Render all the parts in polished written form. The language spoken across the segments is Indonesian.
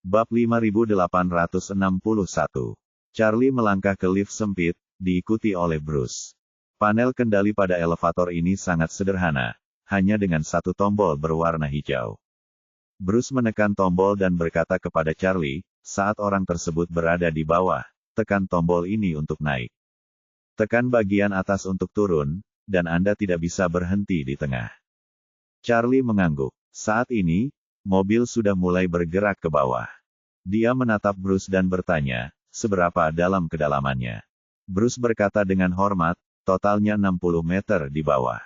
Bab 5861. Charlie melangkah ke lift sempit, diikuti oleh Bruce. Panel kendali pada elevator ini sangat sederhana, hanya dengan satu tombol berwarna hijau. Bruce menekan tombol dan berkata kepada Charlie, saat orang tersebut berada di bawah, tekan tombol ini untuk naik. Tekan bagian atas untuk turun, dan Anda tidak bisa berhenti di tengah. Charlie mengangguk. Saat ini, mobil sudah mulai bergerak ke bawah. Dia menatap Bruce dan bertanya, seberapa dalam kedalamannya? Bruce berkata dengan hormat, totalnya 60 meter di bawah.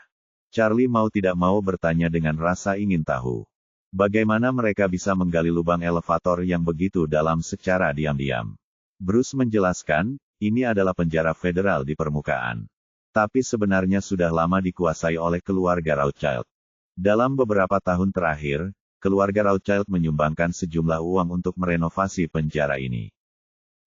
Charlie mau tidak mau bertanya dengan rasa ingin tahu. Bagaimana mereka bisa menggali lubang elevator yang begitu dalam secara diam-diam? Bruce menjelaskan, ini adalah penjara federal di permukaan. Tapi sebenarnya sudah lama dikuasai oleh keluarga Rothschild. Dalam beberapa tahun terakhir, keluarga Rothschild menyumbangkan sejumlah uang untuk merenovasi penjara ini.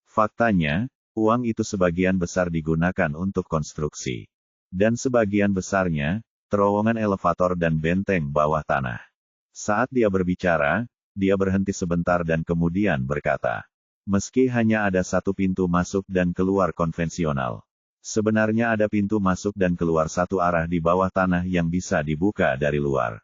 Faktanya, uang itu sebagian besar digunakan untuk konstruksi. Dan sebagian besarnya, terowongan elevator dan benteng bawah tanah. Saat dia berbicara, dia berhenti sebentar dan kemudian berkata, meski hanya ada satu pintu masuk dan keluar konvensional, sebenarnya ada pintu masuk dan keluar satu arah di bawah tanah yang bisa dibuka dari luar.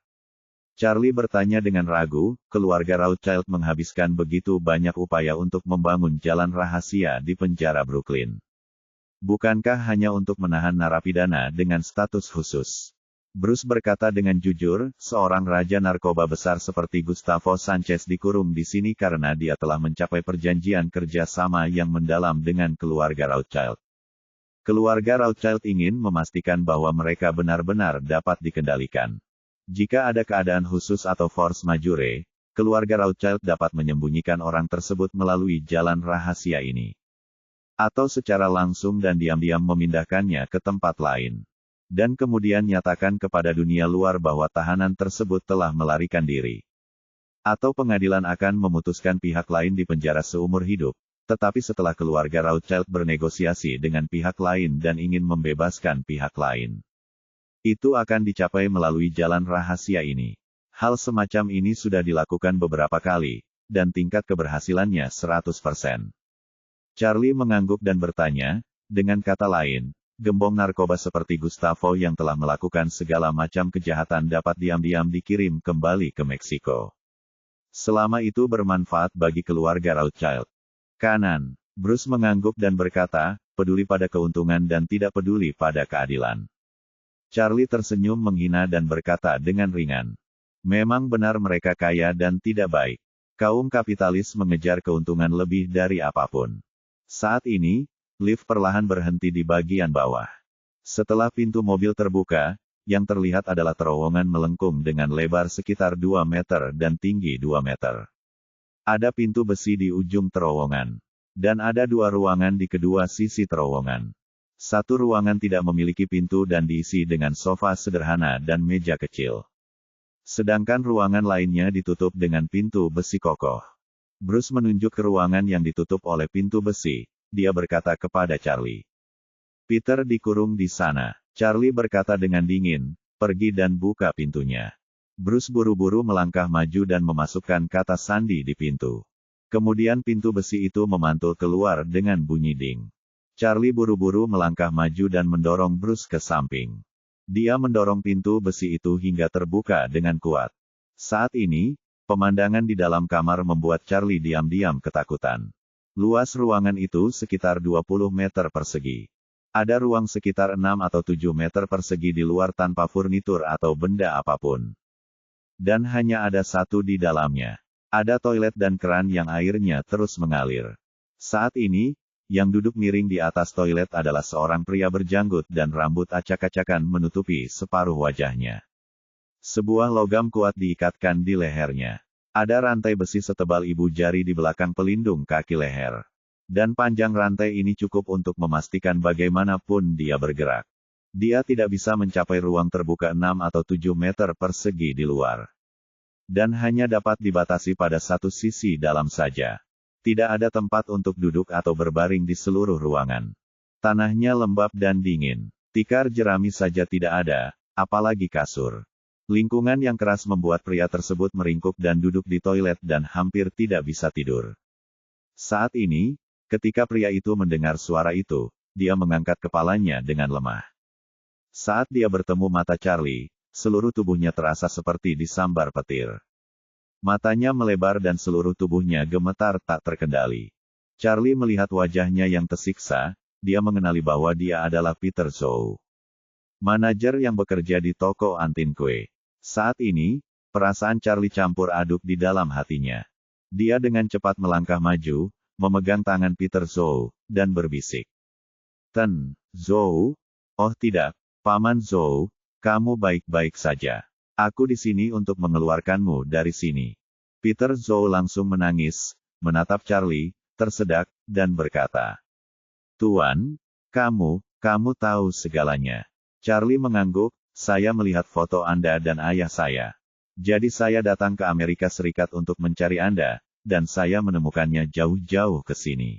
Charlie bertanya dengan ragu, keluarga Rothschild menghabiskan begitu banyak upaya untuk membangun jalan rahasia di penjara Brooklyn. Bukankah hanya untuk menahan narapidana dengan status khusus? Bruce berkata dengan jujur, seorang raja narkoba besar seperti Gustavo Sanchez dikurung di sini karena dia telah mencapai perjanjian kerja sama yang mendalam dengan keluarga Rothschild. Keluarga Rothschild ingin memastikan bahwa mereka benar-benar dapat dikendalikan. Jika ada keadaan khusus atau force majeure, keluarga Rothschild dapat menyembunyikan orang tersebut melalui jalan rahasia ini. Atau secara langsung dan diam-diam memindahkannya ke tempat lain. Dan kemudian nyatakan kepada dunia luar bahwa tahanan tersebut telah melarikan diri. Atau pengadilan akan memutuskan pihak lain di penjara seumur hidup, tetapi setelah keluarga Rothschild bernegosiasi dengan pihak lain dan ingin membebaskan pihak lain. Itu akan dicapai melalui jalan rahasia ini. Hal semacam ini sudah dilakukan beberapa kali, dan tingkat keberhasilannya 100%. Charlie mengangguk dan bertanya, dengan kata lain, gembong narkoba seperti Gustavo yang telah melakukan segala macam kejahatan dapat diam-diam dikirim kembali ke Meksiko. Selama itu bermanfaat bagi keluarga Rothschild. Kanan, Bruce mengangguk dan berkata, peduli pada keuntungan dan tidak peduli pada keadilan. Charlie tersenyum menghina dan berkata dengan ringan. Memang benar mereka kaya dan tidak baik. Kaum kapitalis mengejar keuntungan lebih dari apapun. Saat ini, lift perlahan berhenti di bagian bawah. Setelah pintu mobil terbuka, yang terlihat adalah terowongan melengkung dengan lebar sekitar 2 meter dan tinggi 2 meter. Ada pintu besi di ujung terowongan. Dan ada 2 ruangan di kedua sisi terowongan. Satu ruangan tidak memiliki pintu dan diisi dengan sofa sederhana dan meja kecil. Sedangkan ruangan lainnya ditutup dengan pintu besi kokoh. Bruce menunjuk ke ruangan yang ditutup oleh pintu besi. Dia berkata kepada Charlie. Peter dikurung di sana. Charlie berkata dengan dingin, pergi dan buka pintunya. Bruce buru-buru melangkah maju dan memasukkan kata sandi di pintu. Kemudian pintu besi itu memantul keluar dengan bunyi ding. Charlie buru-buru melangkah maju dan mendorong Bruce ke samping. Dia mendorong pintu besi itu hingga terbuka dengan kuat. Saat ini, pemandangan di dalam kamar membuat Charlie diam-diam ketakutan. Luas ruangan itu sekitar 20 meter persegi. Ada ruang sekitar 6 atau 7 meter persegi di luar tanpa furnitur atau benda apapun. Dan hanya ada satu di dalamnya. Ada toilet dan keran yang airnya terus mengalir. Saat ini, yang duduk miring di atas toilet adalah seorang pria berjanggut dan rambut acak-acakan menutupi separuh wajahnya. Sebuah logam kuat diikatkan di lehernya. Ada rantai besi setebal ibu jari di belakang pelindung kaki leher. Dan panjang rantai ini cukup untuk memastikan bagaimanapun dia bergerak. Dia tidak bisa mencapai ruang terbuka 6 atau 7 meter persegi di luar. Dan hanya dapat dibatasi pada satu sisi dalam saja. Tidak ada tempat untuk duduk atau berbaring di seluruh ruangan. Tanahnya lembab dan dingin. Tikar jerami saja tidak ada, apalagi kasur. Lingkungan yang keras membuat pria tersebut meringkuk dan duduk di toilet dan hampir tidak bisa tidur. Saat ini, ketika pria itu mendengar suara itu, dia mengangkat kepalanya dengan lemah. Saat dia bertemu mata Charlie, seluruh tubuhnya terasa seperti disambar petir. Matanya melebar dan seluruh tubuhnya gemetar tak terkendali. Charlie melihat wajahnya yang tersiksa, dia mengenali bahwa dia adalah Peter Zhou, manajer yang bekerja di toko antin kue. Saat ini, perasaan Charlie campur aduk di dalam hatinya. Dia dengan cepat melangkah maju, memegang tangan Peter Zhou, dan berbisik. Ten Zhou? Oh tidak, Paman Zhou, kamu baik-baik saja. Aku di sini untuk mengeluarkanmu dari sini. Peter Zhou langsung menangis, menatap Charlie, tersedak, dan berkata, Tuan, kamu tahu segalanya. Charlie mengangguk, saya melihat foto Anda dan ayah saya. Jadi saya datang ke Amerika Serikat untuk mencari Anda, dan saya menemukannya jauh-jauh ke sini.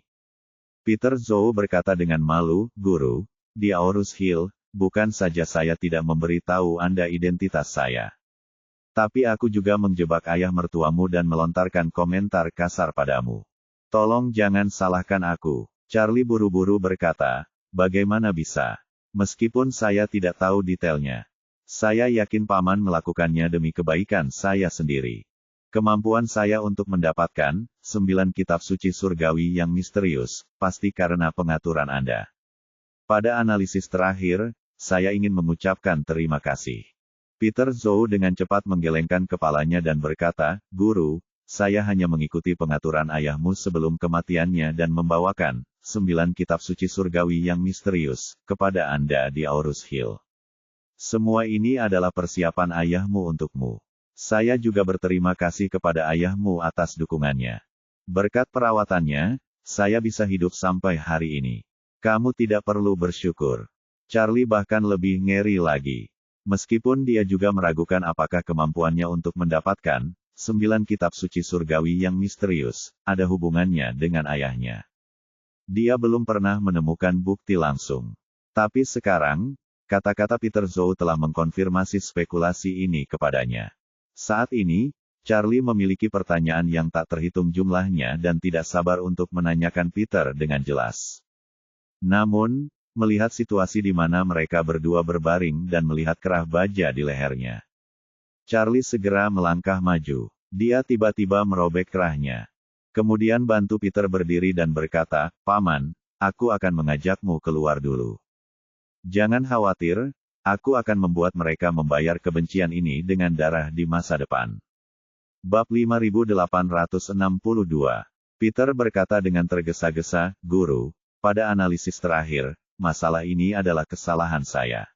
Peter Zhou berkata dengan malu, Guru, di Aorus Hill, bukan saja saya tidak memberitahu Anda identitas saya. Tapi aku juga menjebak ayah mertuamu dan melontarkan komentar kasar padamu. Tolong jangan salahkan aku. Charlie buru-buru berkata, bagaimana bisa? Meskipun saya tidak tahu detailnya. Saya yakin Paman melakukannya demi kebaikan saya sendiri. Kemampuan saya untuk mendapatkan 9 kitab suci surgawi yang misterius, pasti karena pengaturan Anda. Pada analisis terakhir, saya ingin mengucapkan terima kasih. Peter Zhou dengan cepat menggelengkan kepalanya dan berkata, Guru, saya hanya mengikuti pengaturan ayahmu sebelum kematiannya dan membawakan 9 kitab suci surgawi yang misterius kepada Anda di Aorus Hill. Semua ini adalah persiapan ayahmu untukmu. Saya juga berterima kasih kepada ayahmu atas dukungannya. Berkat perawatannya, saya bisa hidup sampai hari ini. Kamu tidak perlu bersyukur. Charlie bahkan lebih ngeri lagi. Meskipun dia juga meragukan apakah kemampuannya untuk mendapatkan 9 kitab suci surgawi yang misterius ada hubungannya dengan ayahnya. Dia belum pernah menemukan bukti langsung. Tapi sekarang, kata-kata Peter Zhou telah mengkonfirmasi spekulasi ini kepadanya. Saat ini, Charlie memiliki pertanyaan yang tak terhitung jumlahnya dan tidak sabar untuk menanyakan Peter dengan jelas. Namun, melihat situasi di mana mereka berdua berbaring dan melihat kerah baja di lehernya, Charlie segera melangkah maju. Dia tiba-tiba merobek kerahnya. Kemudian bantu Peter berdiri dan berkata, Paman, aku akan mengajakmu keluar dulu. Jangan khawatir, aku akan membuat mereka membayar kebencian ini dengan darah di masa depan. Bab 5862. Peter berkata dengan tergesa-gesa, Guru, pada analisis terakhir, masalah ini adalah kesalahan saya.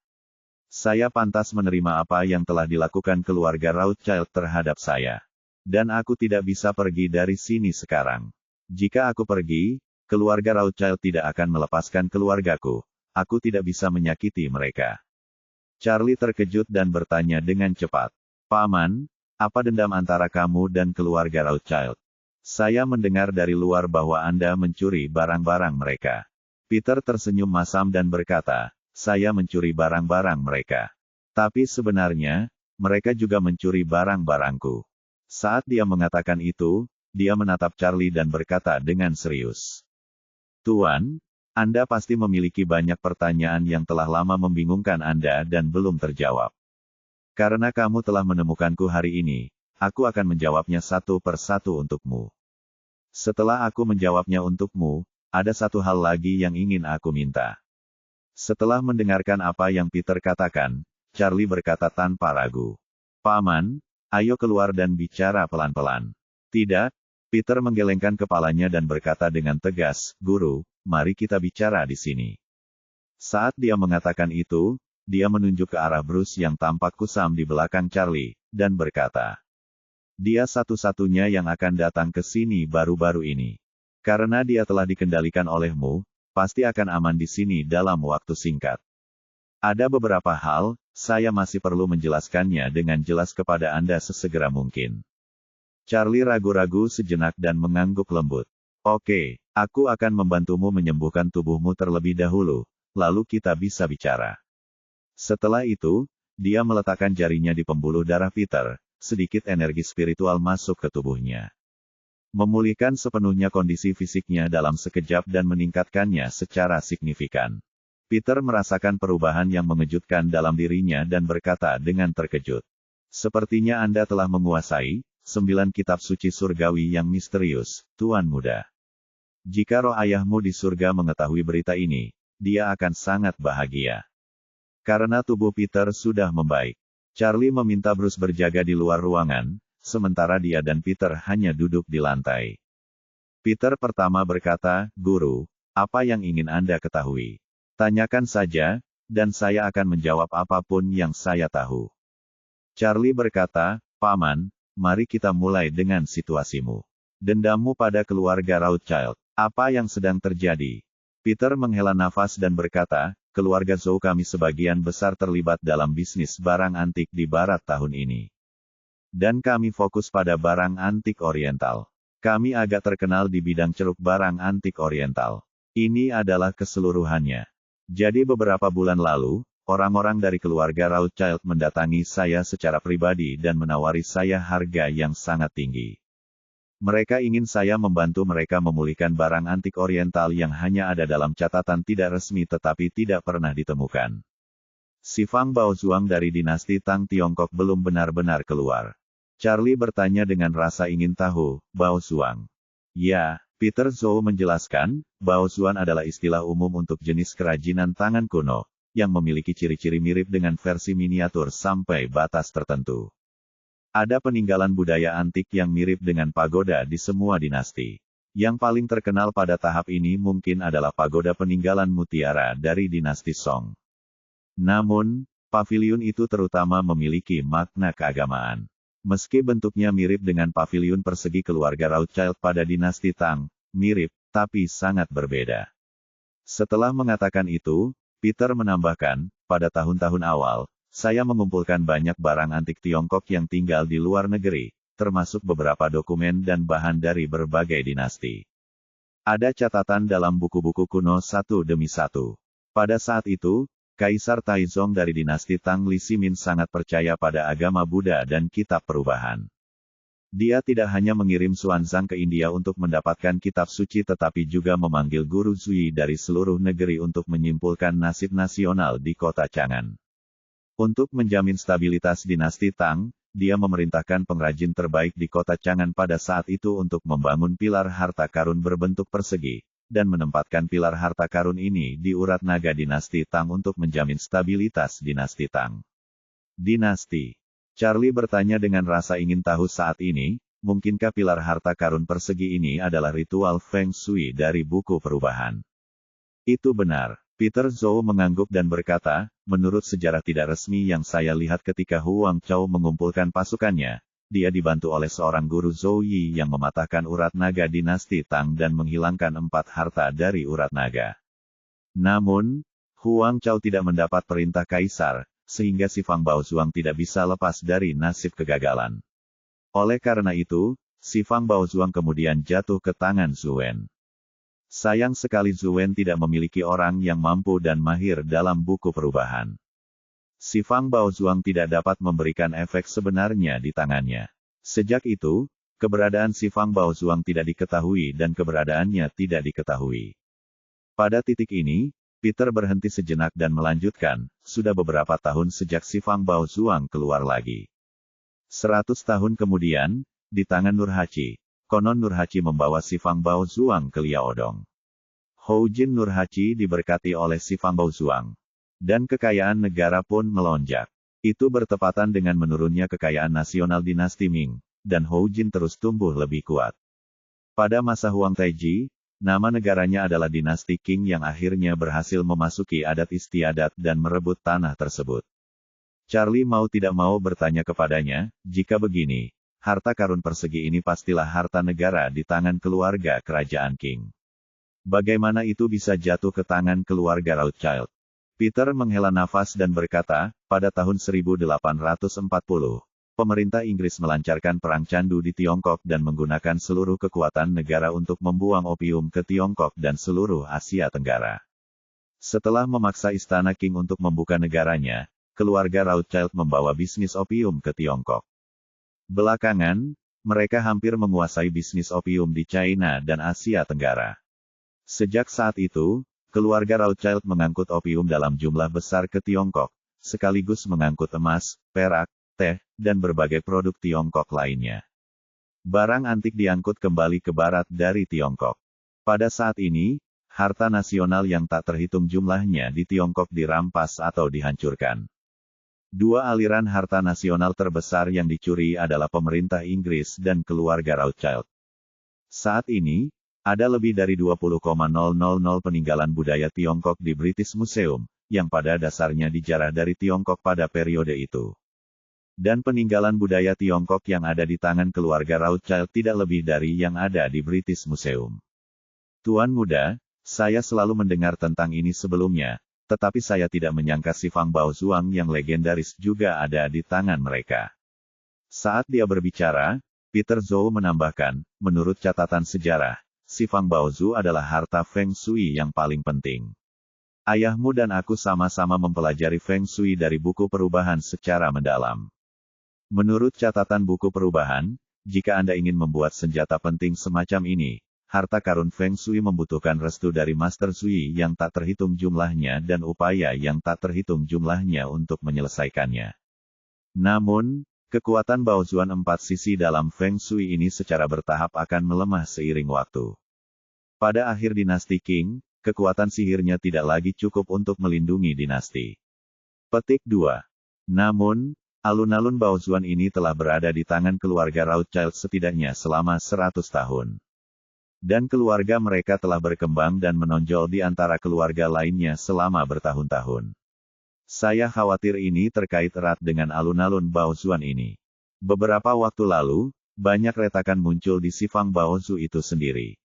Saya pantas menerima apa yang telah dilakukan keluarga Rothschild terhadap saya. Dan aku tidak bisa pergi dari sini sekarang. Jika aku pergi, keluarga Rothschild tidak akan melepaskan keluargaku. Aku tidak bisa menyakiti mereka. Charlie terkejut dan bertanya dengan cepat. Paman, apa dendam antara kamu dan keluarga Rothschild? Saya mendengar dari luar bahwa Anda mencuri barang-barang mereka. Peter tersenyum masam dan berkata, saya mencuri barang-barang mereka. Tapi sebenarnya, mereka juga mencuri barang-barangku. Saat dia mengatakan itu, dia menatap Charlie dan berkata dengan serius. Tuan, Anda pasti memiliki banyak pertanyaan yang telah lama membingungkan Anda dan belum terjawab. Karena kamu telah menemukanku hari ini, aku akan menjawabnya satu persatu untukmu. Setelah aku menjawabnya untukmu, ada satu hal lagi yang ingin aku minta. Setelah mendengarkan apa yang Peter katakan, Charlie berkata tanpa ragu. Paman, ayo keluar dan bicara pelan-pelan. Tidak, Peter menggelengkan kepalanya dan berkata dengan tegas, Guru, mari kita bicara di sini. Saat dia mengatakan itu, dia menunjuk ke arah Bruce yang tampak kusam di belakang Charlie, dan berkata, dia satu-satunya yang akan datang ke sini baru-baru ini. Karena dia telah dikendalikan olehmu, pasti akan aman di sini dalam waktu singkat. Ada beberapa hal, saya masih perlu menjelaskannya dengan jelas kepada Anda sesegera mungkin. Charlie ragu-ragu sejenak dan mengangguk lembut. Oke, aku akan membantumu menyembuhkan tubuhmu terlebih dahulu, lalu kita bisa bicara. Setelah itu, Dia meletakkan jarinya di pembuluh darah Peter, sedikit energi spiritual masuk ke tubuhnya. Memulihkan sepenuhnya kondisi fisiknya dalam sekejap dan meningkatkannya secara signifikan. Peter merasakan perubahan yang mengejutkan dalam dirinya dan berkata dengan terkejut. Sepertinya Anda telah menguasai 9 kitab suci surgawi yang misterius, Tuan Muda. Jika roh ayahmu di surga mengetahui berita ini, dia akan sangat bahagia. Karena tubuh Peter sudah membaik. Charlie meminta Bruce berjaga di luar ruangan, sementara dia dan Peter hanya duduk di lantai. Peter pertama berkata, "Guru, apa yang ingin Anda ketahui? Tanyakan saja, dan saya akan menjawab apapun yang saya tahu." Charlie berkata, "Paman, mari kita mulai dengan situasimu. Dendammu pada keluarga Rothschild. Apa yang sedang terjadi?" Peter menghela nafas dan berkata, "Keluarga Zhou kami sebagian besar terlibat dalam bisnis barang antik di barat tahun ini. Dan kami fokus pada barang antik oriental. Kami agak terkenal di bidang ceruk barang antik oriental. Ini adalah keseluruhannya. Jadi beberapa bulan lalu, orang-orang dari keluarga Rothschild mendatangi saya secara pribadi dan menawari saya harga yang sangat tinggi. Mereka ingin saya membantu mereka memulihkan barang antik oriental yang hanya ada dalam catatan tidak resmi tetapi tidak pernah ditemukan." Si Fang Baozuang dari dinasti Tang Tiongkok belum benar-benar keluar. Charlie bertanya dengan rasa ingin tahu, "Baozuang?" "Ya," Peter Zhou menjelaskan, "Baozuan adalah istilah umum untuk jenis kerajinan tangan kuno, yang memiliki ciri-ciri mirip dengan versi miniatur sampai batas tertentu. Ada peninggalan budaya antik yang mirip dengan pagoda di semua dinasti. Yang paling terkenal pada tahap ini mungkin adalah pagoda peninggalan mutiara dari dinasti Song. Namun, paviliun itu terutama memiliki makna keagamaan. Meski bentuknya mirip dengan paviliun persegi keluarga Rothschild pada dinasti Tang, mirip, tapi sangat berbeda." Setelah mengatakan itu, Peter menambahkan, "Pada tahun-tahun awal, saya mengumpulkan banyak barang antik Tiongkok yang tinggal di luar negeri, termasuk beberapa dokumen dan bahan dari berbagai dinasti. Ada catatan dalam buku-buku kuno satu demi satu. Pada saat itu, Kaisar Taizong dari dinasti Tang Li Ximin sangat percaya pada agama Buddha dan kitab perubahan. Dia tidak hanya mengirim Xuanzang ke India untuk mendapatkan kitab suci tetapi juga memanggil guru Zui dari seluruh negeri untuk menyimpulkan nasib nasional di kota Chang'an. Untuk menjamin stabilitas dinasti Tang, dia memerintahkan pengrajin terbaik di kota Chang'an pada saat itu untuk membangun pilar harta karun berbentuk persegi, dan menempatkan pilar harta karun ini di urat naga dinasti Tang untuk menjamin stabilitas dinasti Tang. Dinasti. Charlie bertanya dengan rasa ingin tahu saat ini, mungkinkah pilar harta karun persegi ini adalah ritual Feng Shui dari buku perubahan? Itu benar. Peter Zhou mengangguk dan berkata, "Menurut sejarah tidak resmi yang saya lihat ketika Huang Chao mengumpulkan pasukannya, dia dibantu oleh seorang guru Zhou Yi yang mematahkan urat naga dinasti Tang dan menghilangkan 4 harta dari urat naga. Namun, Huang Chao tidak mendapat perintah kaisar, sehingga si Fang Baozuang tidak bisa lepas dari nasib kegagalan. Oleh karena itu, si Fang Baozuang kemudian jatuh ke tangan Zuen. Sayang sekali Zuen tidak memiliki orang yang mampu dan mahir dalam buku perubahan. Si Fang Baozuang tidak dapat memberikan efek sebenarnya di tangannya. Sejak itu, keberadaan si Fang Baozuang tidak diketahui dan keberadaannya tidak diketahui." Pada titik ini, Peter berhenti sejenak dan melanjutkan, "Sudah beberapa tahun sejak si Fang Baozuang keluar lagi. 100 tahun kemudian, di tangan Nurhaci. Konon Nurhaci membawa si Fang Baozuang ke Liaodong. Houjin Nurhaci diberkati oleh si Fang Baozuang. Dan kekayaan negara pun melonjak. Itu bertepatan dengan menurunnya kekayaan nasional dinasti Ming, dan Houjin terus tumbuh lebih kuat. Pada masa Huang Taiji, nama negaranya adalah dinasti Qing yang akhirnya berhasil memasuki adat istiadat dan merebut tanah tersebut." Charlie mau tidak mau bertanya kepadanya, "Jika begini, harta karun persegi ini pastilah harta negara di tangan keluarga kerajaan Qing. Bagaimana itu bisa jatuh ke tangan keluarga Rothschild?" Peter menghela nafas dan berkata, "Pada tahun 1840, pemerintah Inggris melancarkan perang candu di Tiongkok dan menggunakan seluruh kekuatan negara untuk membuang opium ke Tiongkok dan seluruh Asia Tenggara. Setelah memaksa istana Qing untuk membuka negaranya, keluarga Rothschild membawa bisnis opium ke Tiongkok. Belakangan, mereka hampir menguasai bisnis opium di China dan Asia Tenggara. Sejak saat itu, keluarga Rothschild mengangkut opium dalam jumlah besar ke Tiongkok, sekaligus mengangkut emas, perak, teh, dan berbagai produk Tiongkok lainnya. Barang antik diangkut kembali ke barat dari Tiongkok. Pada saat ini, harta nasional yang tak terhitung jumlahnya di Tiongkok dirampas atau dihancurkan. Dua aliran harta nasional terbesar yang dicuri adalah pemerintah Inggris dan keluarga Rothschild. Saat ini, ada lebih dari 20,000 peninggalan budaya Tiongkok di British Museum, yang pada dasarnya dijarah dari Tiongkok pada periode itu. Dan peninggalan budaya Tiongkok yang ada di tangan keluarga Rothschild tidak lebih dari yang ada di British Museum. Tuan Muda, saya selalu mendengar tentang ini sebelumnya, tetapi saya tidak menyangka si Fang Baozuang yang legendaris juga ada di tangan mereka. Saat dia berbicara, Peter Zhou menambahkan, menurut catatan sejarah, si Fang Baozu adalah harta Feng Shui yang paling penting. Ayahmu dan aku sama-sama mempelajari Feng Shui dari buku perubahan secara mendalam. Menurut catatan buku perubahan, jika Anda ingin membuat senjata penting semacam ini, harta karun Feng Shui membutuhkan restu dari Master Shui yang tak terhitung jumlahnya dan upaya yang tak terhitung jumlahnya untuk menyelesaikannya. Namun, kekuatan Baozuan 4 sisi dalam Feng Shui ini secara bertahap akan melemah seiring waktu. Pada akhir dinasti Qing, kekuatan sihirnya tidak lagi cukup untuk melindungi dinasti. Petik 2. Namun, alun-alun Baozuan ini telah berada di tangan keluarga Rothschild setidaknya selama 100 tahun. Dan keluarga mereka telah berkembang dan menonjol di antara keluarga lainnya selama bertahun-tahun. Saya khawatir ini terkait erat dengan alun-alun Baozuan ini. Beberapa waktu lalu, banyak retakan muncul di si Fang Baozu itu sendiri.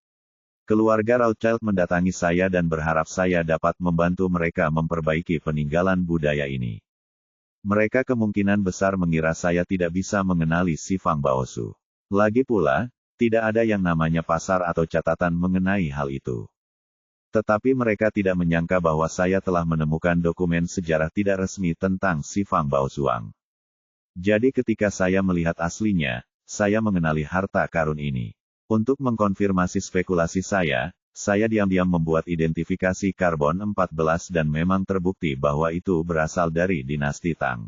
Keluarga Rothschild mendatangi saya dan berharap saya dapat membantu mereka memperbaiki peninggalan budaya ini. Mereka kemungkinan besar mengira saya tidak bisa mengenali si Fang Baozu. Lagi pula, tidak ada yang namanya pasar atau catatan mengenai hal itu. Tetapi mereka tidak menyangka bahwa saya telah menemukan dokumen sejarah tidak resmi tentang si Fang Baozuang. Jadi ketika saya melihat aslinya, saya mengenali harta karun ini. Untuk mengkonfirmasi spekulasi saya diam-diam membuat identifikasi karbon 14 dan memang terbukti bahwa itu berasal dari dinasti Tang.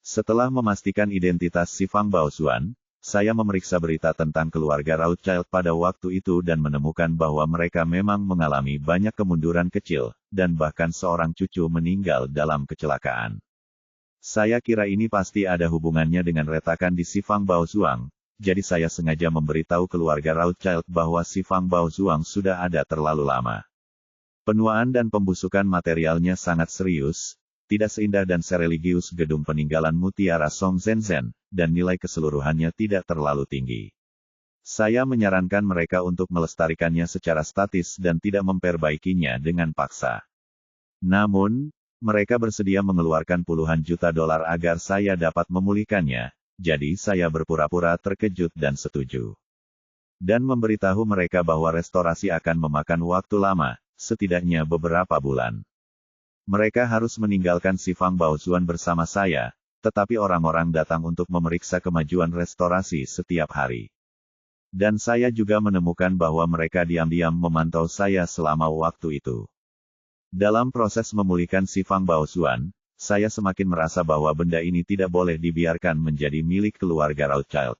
Setelah memastikan identitas si Fang Baozuan, saya memeriksa berita tentang keluarga Rothschild pada waktu itu dan menemukan bahwa mereka memang mengalami banyak kemunduran kecil, dan bahkan seorang cucu meninggal dalam kecelakaan. Saya kira ini pasti ada hubungannya dengan retakan di si Fang Baozuang, jadi saya sengaja memberitahu keluarga Rothschild bahwa si Fang Baozuang sudah ada terlalu lama. Penuaan dan pembusukan materialnya sangat serius, tidak seindah dan sereligius gedung peninggalan mutiara Song Zenzhen, dan nilai keseluruhannya tidak terlalu tinggi. Saya menyarankan mereka untuk melestarikannya secara statis dan tidak memperbaikinya dengan paksa. Namun, mereka bersedia mengeluarkan puluhan juta dolar agar saya dapat memulihkannya, jadi saya berpura-pura terkejut dan setuju. Dan memberitahu mereka bahwa restorasi akan memakan waktu lama, setidaknya beberapa bulan. Mereka harus meninggalkan si Fang Baozuan bersama saya, tetapi orang-orang datang untuk memeriksa kemajuan restorasi setiap hari. Dan saya juga menemukan bahwa mereka diam-diam memantau saya selama waktu itu. Dalam proses memulihkan si Fang Baozuan, saya semakin merasa bahwa benda ini tidak boleh dibiarkan menjadi milik keluarga Rothschild.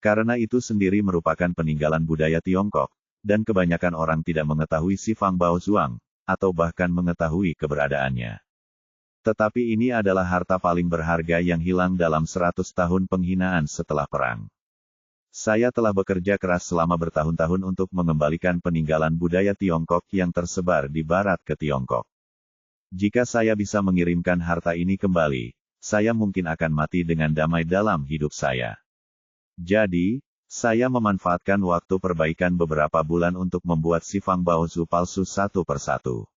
Karena itu sendiri merupakan peninggalan budaya Tiongkok, dan kebanyakan orang tidak mengetahui si Fang Baozuang, atau bahkan mengetahui keberadaannya. Tetapi ini adalah harta paling berharga yang hilang dalam 100 tahun penghinaan setelah perang. Saya telah bekerja keras selama bertahun-tahun untuk mengembalikan peninggalan budaya Tiongkok yang tersebar di barat ke Tiongkok. Jika saya bisa mengirimkan harta ini kembali, saya mungkin akan mati dengan damai dalam hidup saya. Jadi, saya memanfaatkan waktu perbaikan beberapa bulan untuk membuat si Fang Baozu palsu satu persatu.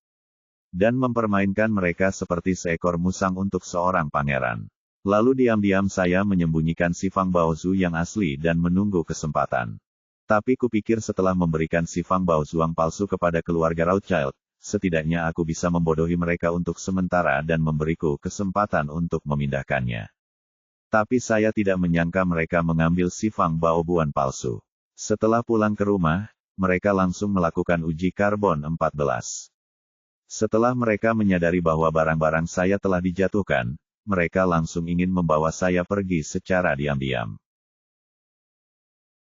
Dan mempermainkan mereka seperti seekor musang untuk seorang pangeran. Lalu diam-diam saya menyembunyikan si Fang Baozu yang asli dan menunggu kesempatan. Tapi kupikir setelah memberikan si Fang Baozuang palsu kepada keluarga Rothschild, setidaknya aku bisa membodohi mereka untuk sementara dan memberiku kesempatan untuk memindahkannya. Tapi saya tidak menyangka mereka mengambil si Fang Baobuan palsu. Setelah pulang ke rumah, mereka langsung melakukan uji karbon 14. Setelah mereka menyadari bahwa barang-barang saya telah dijatuhkan, mereka langsung ingin membawa saya pergi secara diam-diam.